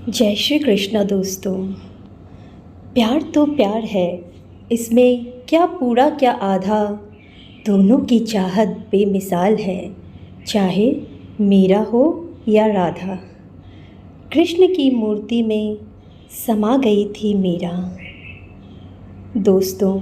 जय श्री कृष्णा दोस्तों। प्यार तो प्यार है, इसमें क्या पूरा क्या आधा, दोनों की चाहत बेमिसाल है, चाहे मीरा हो या राधा। कृष्ण की मूर्ति में समा गई थी मीरा। दोस्तों,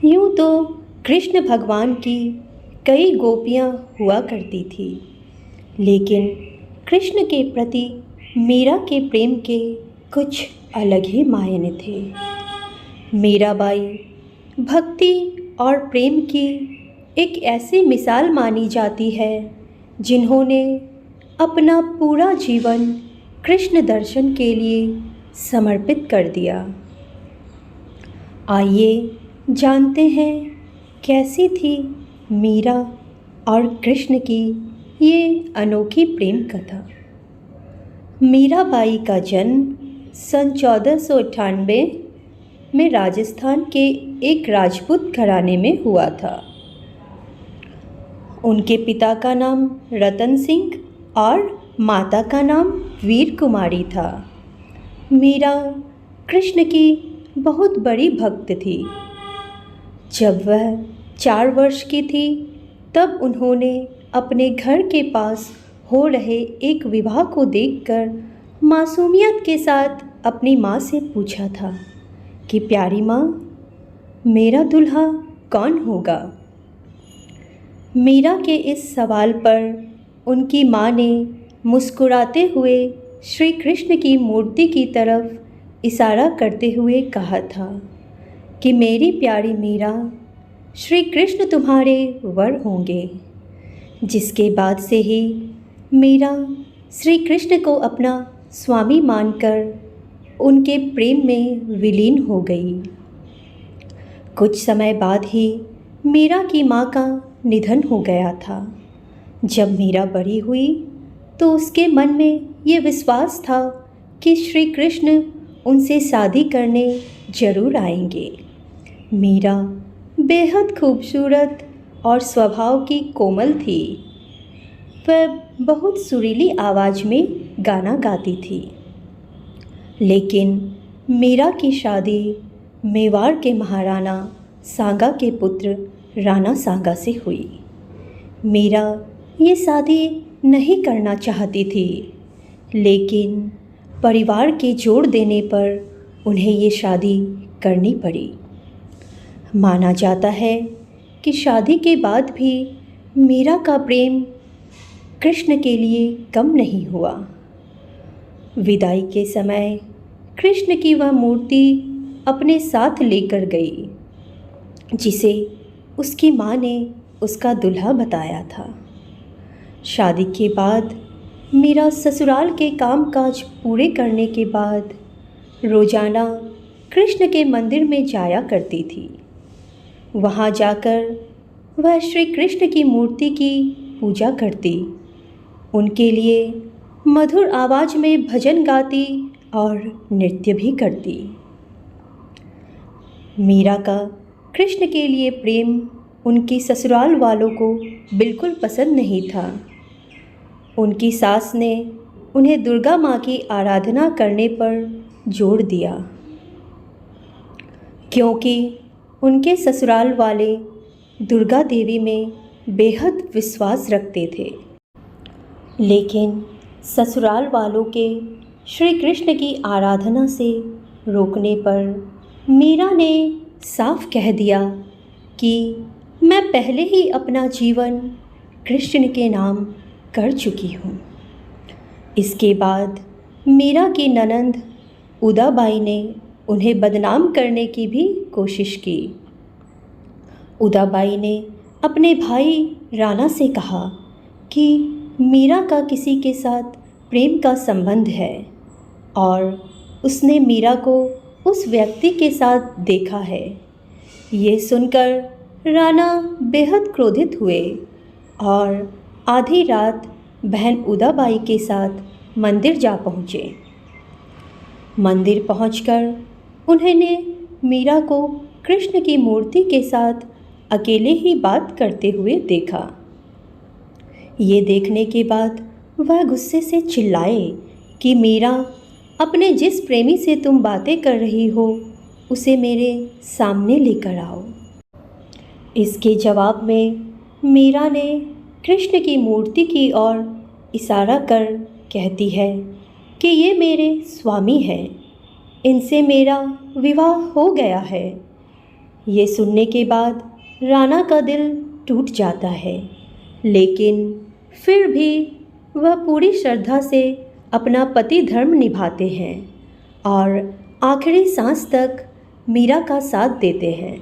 यूँ तो कृष्ण भगवान की कई गोपियाँ हुआ करती थी, लेकिन कृष्ण के प्रति मीरा के प्रेम के कुछ अलग ही मायने थे। मीराबाई भक्ति और प्रेम की एक ऐसी मिसाल मानी जाती है जिन्होंने अपना पूरा जीवन कृष्ण दर्शन के लिए समर्पित कर दिया। आइए जानते हैं कैसी थी मीरा और कृष्ण की ये अनोखी प्रेम कथा। मीराबाई का जन्म सन 1498 में राजस्थान के एक राजपूत घराने में हुआ था। उनके पिता का नाम रतन सिंह और माता का नाम वीर कुमारी था। मीरा कृष्ण की बहुत बड़ी भक्त थी। जब वह 4 वर्ष की थी तब उन्होंने अपने घर के पास हो रहे एक विवाह को देखकर मासूमियत के साथ अपनी माँ से पूछा था कि प्यारी माँ, मेरा दूल्हा कौन होगा। मीरा के इस सवाल पर उनकी माँ ने मुस्कुराते हुए श्री कृष्ण की मूर्ति की तरफ इशारा करते हुए कहा था कि मेरी प्यारी मीरा, श्री कृष्ण तुम्हारे वर होंगे। जिसके बाद से ही मीरा श्री कृष्ण को अपना स्वामी मानकर उनके प्रेम में विलीन हो गई। कुछ समय बाद ही मीरा की माँ का निधन हो गया था। जब मीरा बड़ी हुई तो उसके मन में ये विश्वास था कि श्री कृष्ण उनसे शादी करने जरूर आएंगे। मीरा बेहद खूबसूरत और स्वभाव की कोमल थी। वह बहुत सुरीली आवाज़ में गाना गाती थी। लेकिन मीरा की शादी मेवाड़ के महाराणा सांगा के पुत्र राणा सांगा से हुई। मीरा ये शादी नहीं करना चाहती थी, लेकिन परिवार के जोर देने पर उन्हें ये शादी करनी पड़ी। माना जाता है कि शादी के बाद भी मीरा का प्रेम कृष्ण के लिए कम नहीं हुआ। विदाई के समय कृष्ण की वह मूर्ति अपने साथ लेकर गई, जिसे उसकी माँ ने उसका दूल्हा बताया था। शादी के बाद मीरा ससुराल के कामकाज पूरे करने के बाद रोजाना कृष्ण के मंदिर में जाया करती थी। वहाँ जाकर वह श्री कृष्ण की मूर्ति की पूजा करती, उनके लिए मधुर आवाज़ में भजन गाती और नृत्य भी करती। मीरा का कृष्ण के लिए प्रेम उनकी ससुराल वालों को बिल्कुल पसंद नहीं था। उनकी सास ने उन्हें दुर्गा माँ की आराधना करने पर जोर दिया, क्योंकि उनके ससुराल वाले दुर्गा देवी में बेहद विश्वास रखते थे। लेकिन ससुराल वालों के श्री कृष्ण की आराधना से रोकने पर मीरा ने साफ कह दिया कि मैं पहले ही अपना जीवन कृष्ण के नाम कर चुकी हूँ। इसके बाद मीरा की ननंद उदाबाई ने उन्हें बदनाम करने की भी कोशिश की। उदाबाई ने अपने भाई राणा से कहा कि मीरा का किसी के साथ प्रेम का संबंध है और उसने मीरा को उस व्यक्ति के साथ देखा है। ये सुनकर राणा बेहद क्रोधित हुए और आधी रात बहन उदाबाई के साथ मंदिर जा पहुँचे। मंदिर पहुंचकर उन्होंने मीरा को कृष्ण की मूर्ति के साथ अकेले ही बात करते हुए देखा। ये देखने के बाद वह गुस्से से चिल्लाए कि मीरा, अपने जिस प्रेमी से तुम बातें कर रही हो उसे मेरे सामने लेकर आओ। इसके जवाब में मीरा ने कृष्ण की मूर्ति की ओर इशारा कर कहती है कि ये मेरे स्वामी हैं, इनसे मेरा विवाह हो गया है। ये सुनने के बाद राणा का दिल टूट जाता है, लेकिन फिर भी वह पूरी श्रद्धा से अपना पति धर्म निभाते हैं और आखिरी सांस तक मीरा का साथ देते हैं।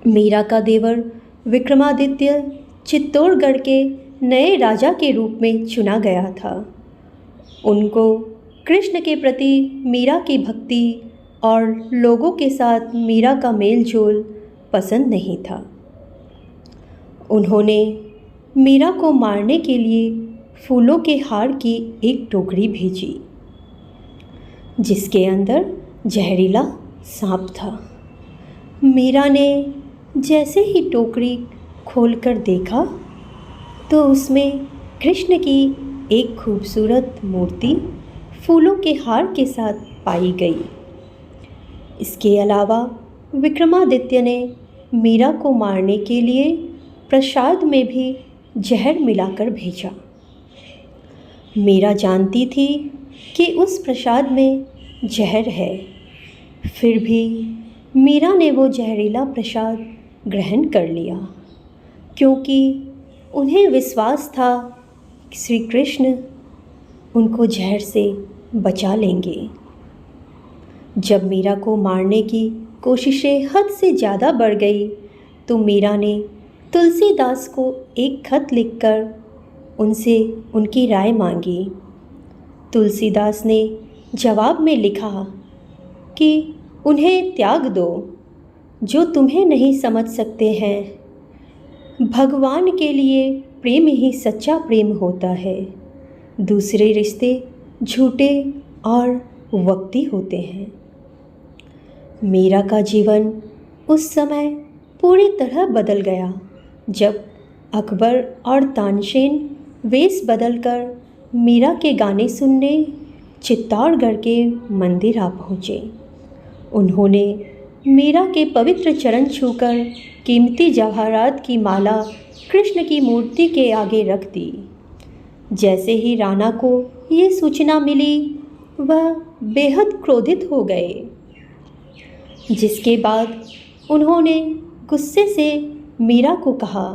मीरा का देवर विक्रमादित्य चित्तौड़गढ़ के नए राजा के रूप में चुना गया था। उनको कृष्ण के प्रति मीरा की भक्ति और लोगों के साथ मीरा का मेल जोल पसंद नहीं था। उन्होंने मीरा को मारने के लिए फूलों के हार की एक टोकरी भेजी, जिसके अंदर जहरीला सांप था। मीरा ने जैसे ही टोकरी खोलकर देखा तो उसमें कृष्ण की एक खूबसूरत मूर्ति फूलों के हार के साथ पाई गई। इसके अलावा विक्रमादित्य ने मीरा को मारने के लिए प्रसाद में भी जहर मिलाकर भेजा। मीरा जानती थी कि उस प्रसाद में जहर है, फिर भी मीरा ने वो जहरीला प्रसाद ग्रहण कर लिया, क्योंकि उन्हें विश्वास था कि श्री कृष्ण उनको जहर से बचा लेंगे। जब मीरा को मारने की कोशिशें हद से ज़्यादा बढ़ गई तो मीरा ने तुलसीदास को एक खत लिखकर उनसे उनकी राय मांगी। तुलसीदास ने जवाब में लिखा कि उन्हें त्याग दो, जो तुम्हें नहीं समझ सकते हैं। भगवान के लिए प्रेम ही सच्चा प्रेम होता है, दूसरे रिश्ते झूठे और वक्ती होते हैं। मीरा का जीवन उस समय पूरी तरह बदल गया जब अकबर और तानसेन वेश बदलकर मीरा के गाने सुनने चित्तौड़गढ़ के मंदिर आ पहुँचे। उन्होंने मीरा के पवित्र चरण छूकर कीमती जवाहरात की माला कृष्ण की मूर्ति के आगे रख दी। जैसे ही राणा को ये सूचना मिली वह बेहद क्रोधित हो गए, जिसके बाद उन्होंने गुस्से से मीरा को कहा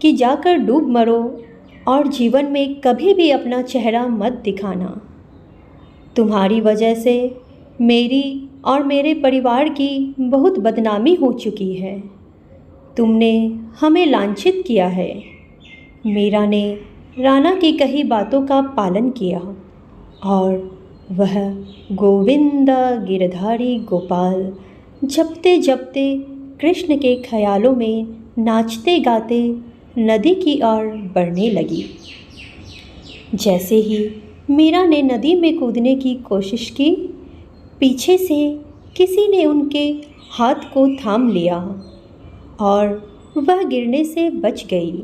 कि जाकर डूब मरो और जीवन में कभी भी अपना चेहरा मत दिखाना। तुम्हारी वजह से मेरी और मेरे परिवार की बहुत बदनामी हो चुकी है। तुमने हमें लांछित किया है। मीरा ने राणा की कही बातों का पालन किया और वह गोविंद गिरधारी गोपाल जपते जपते कृष्ण के ख्यालों में नाचते गाते नदी की ओर बढ़ने लगी। जैसे ही मीरा ने नदी में कूदने की कोशिश की, पीछे से किसी ने उनके हाथ को थाम लिया और वह गिरने से बच गई।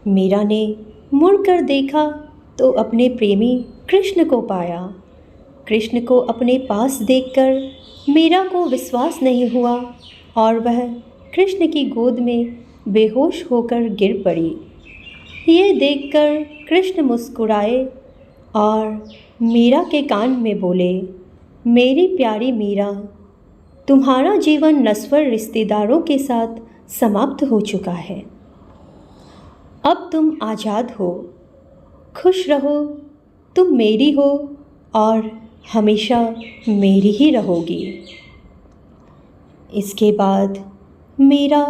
मीरा ने मुड़कर देखा तो अपने प्रेमी कृष्ण को पाया। कृष्ण को अपने पास देखकर मीरा को विश्वास नहीं हुआ और वह कृष्ण की गोद में बेहोश होकर गिर पड़ी। ये देखकर कृष्ण मुस्कुराए और मीरा के कान में बोले, मेरी प्यारी मीरा, तुम्हारा जीवन नश्वर रिश्तेदारों के साथ समाप्त हो चुका है। अब तुम आज़ाद हो, खुश रहो। तुम मेरी हो और हमेशा मेरी ही रहोगी। इसके बाद मीरा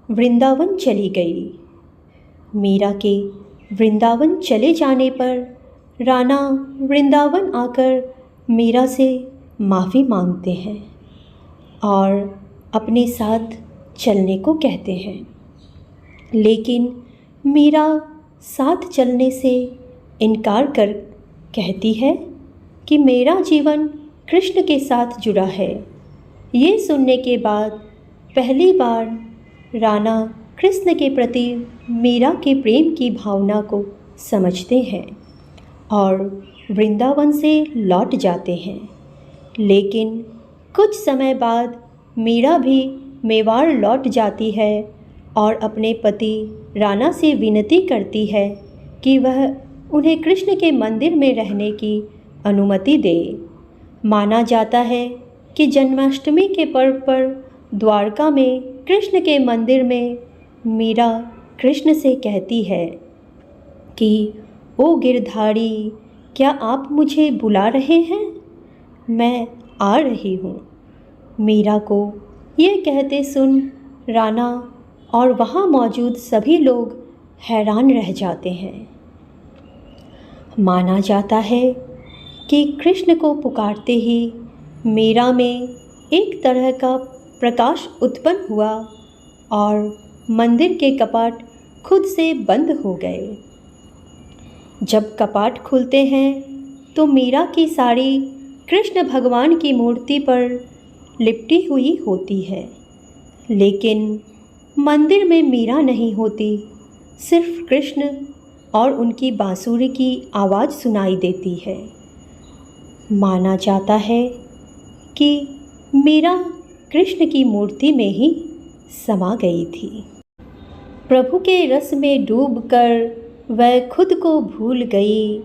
वृंदावन चली गई। मीरा के वृंदावन चले जाने पर राणा वृंदावन आकर मीरा से माफ़ी मांगते हैं और अपने साथ चलने को कहते हैं, लेकिन मीरा साथ चलने से इनकार कर कहती है कि मेरा जीवन कृष्ण के साथ जुड़ा है। ये सुनने के बाद पहली बार राणा कृष्ण के प्रति मीरा के प्रेम की भावना को समझते हैं और वृंदावन से लौट जाते हैं। लेकिन कुछ समय बाद मीरा भी मेवाड़ लौट जाती है और अपने पति राणा से विनती करती है कि वह उन्हें कृष्ण के मंदिर में रहने की अनुमति दे। माना जाता है कि जन्माष्टमी के पर्व पर द्वारका में कृष्ण के मंदिर में मीरा कृष्ण से कहती है कि ओ गिरधारी, क्या आप मुझे बुला रहे हैं? मैं आ रही हूँ। मीरा को ये कहते सुन राणा और वहाँ मौजूद सभी लोग हैरान रह जाते हैं। माना जाता है कि कृष्ण को पुकारते ही मीरा में एक तरह का प्रकाश उत्पन्न हुआ और मंदिर के कपाट खुद से बंद हो गए। जब कपाट खुलते हैं तो मीरा की साड़ी कृष्ण भगवान की मूर्ति पर लिपटी हुई होती है, लेकिन मंदिर में मीरा नहीं होती, सिर्फ कृष्ण और उनकी बांसुरी की आवाज़ सुनाई देती है। माना जाता है कि मीरा कृष्ण की मूर्ति में ही समा गई थी। प्रभु के रस में डूबकर वह खुद को भूल गई,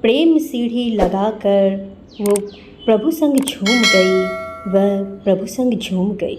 प्रेम सीढ़ी लगाकर वो प्रभु संग झूम गई, वह प्रभु संग झूम गई।